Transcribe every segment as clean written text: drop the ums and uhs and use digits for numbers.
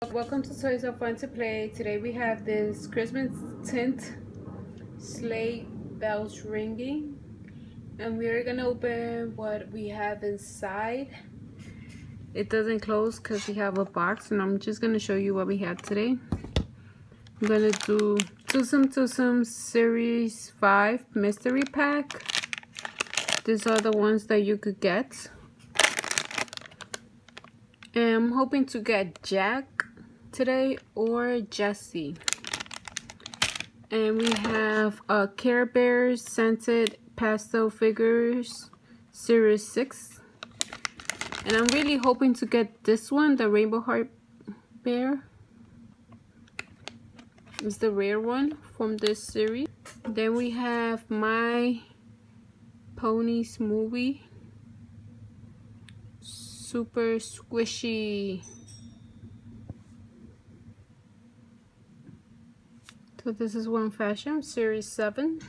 Welcome to Toys Are Fun to Play. Today we have this Christmas tint sleigh bells ringing, and we're gonna open what we have inside. It doesn't close because we have a box, and I'm just gonna show you what we have today. I'm gonna do Tsum Tsum Series 5 Mystery Pack. These are the ones that you could get. And I'm hoping to get Jack today or Jessie. And we have Care Bears Scented Pastel Figures Series 6. And I'm really hoping to get this one, the Rainbow Heart Bear. It's the rare one from this series. Then we have My Ponies Movie. Super squishy. So this is one fashion, Series 7.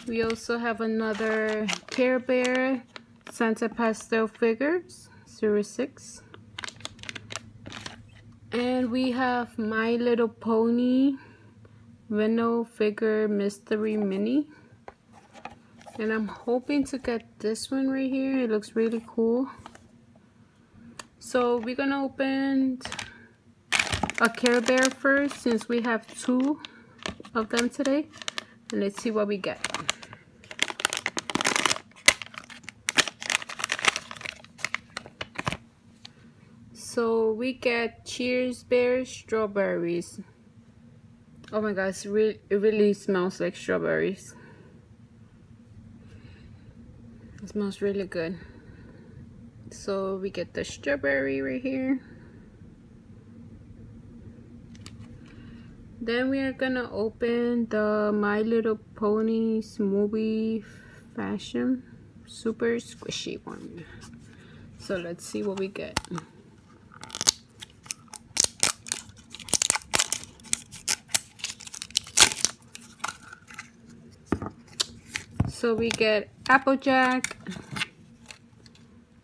We also have another Care Bear Santa Pastel Figures, Series 6. And we have My Little Pony Reno Figure Mystery Mini. And I'm hoping to get this one right here. It looks really cool. So we're gonna open a Care Bear first, since we have 2 of them today. And let's see what we get. So we get Cheers Bear Strawberries. Oh my gosh, it really smells like strawberries. It smells really good. So we get the strawberry right here. Then we are gonna open the My Little Ponies Movie Fashion Super Squishy one. So let's see what we get. So we get Applejack,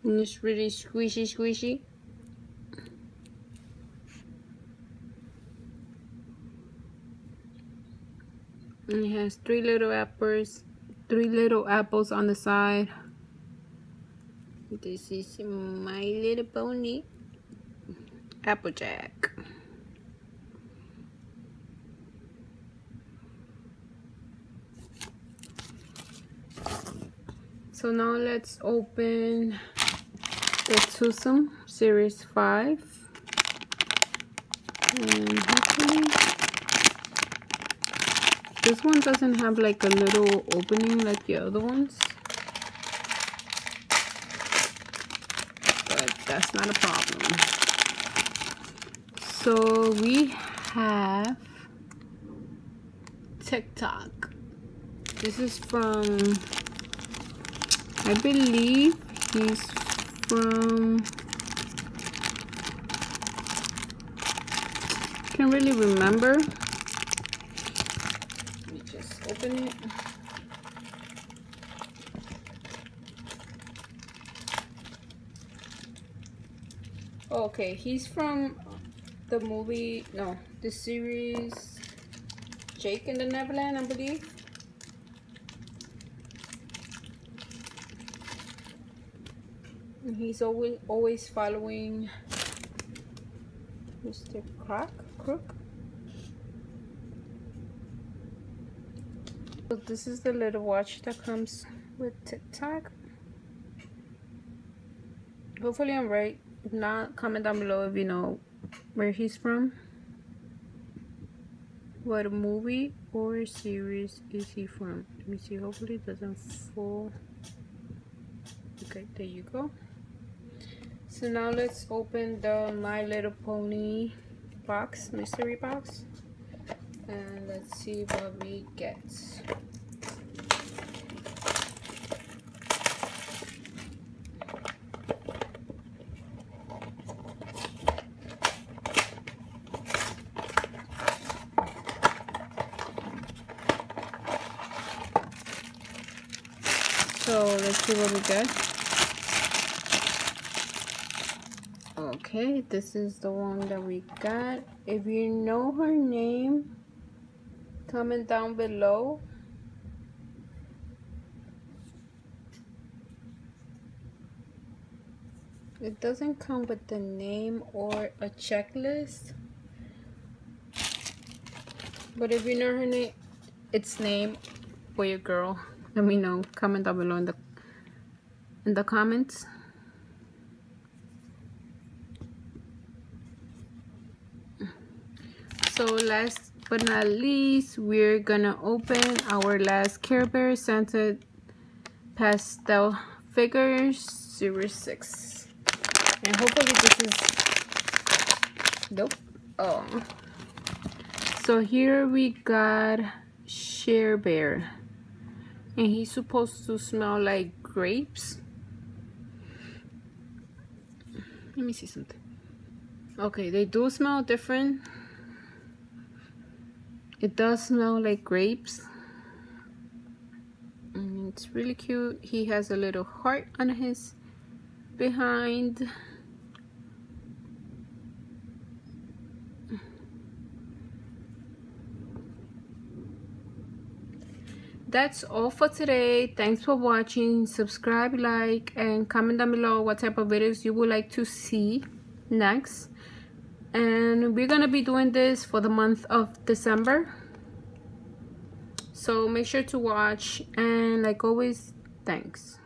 and it's really squishy. And it has 3 little apples on the side. This is My Little Pony Applejack. So now let's open the Tsum Tsum Series 5. And hopefully this one doesn't have like a little opening like the other ones. But that's not a problem. So we have TikTok. This is from, I believe he's from, can't really remember. Let me just open it. Okay, he's from the movie, no, the series Jake and the Neverland, I believe. And he's always following Mr. Crook. So this is the little watch that comes with TikTok. Hopefully I'm right. If not, comment down below if you know where he's from. What movie or series is he from? Let me see. Hopefully it doesn't fall. Okay, there you go. So now let's open the My Little Pony box, mystery box, and let's see what we get. So let's see what we get. Okay, this is the one that we got. If you know her name, comment down below. It doesn't come with the name or a checklist, but if you know her name, its name, boy or girl, let me know. Comment down below in the comments. So last but not least, we're gonna open our last Care Bear Santa pastel figures 06, and hopefully this is nope. Oh, so here we got Share Bear, and he's supposed to smell like grapes. Let me see something. Okay, they do smell different. It does smell like grapes. And it's really cute. He has a little heart on his behind. That's all for today. Thanks for watching. Subscribe, like, and comment down below what type of videos you would like to see next. And we're gonna be doing this for the month of December, so make sure to watch, and like always, thanks.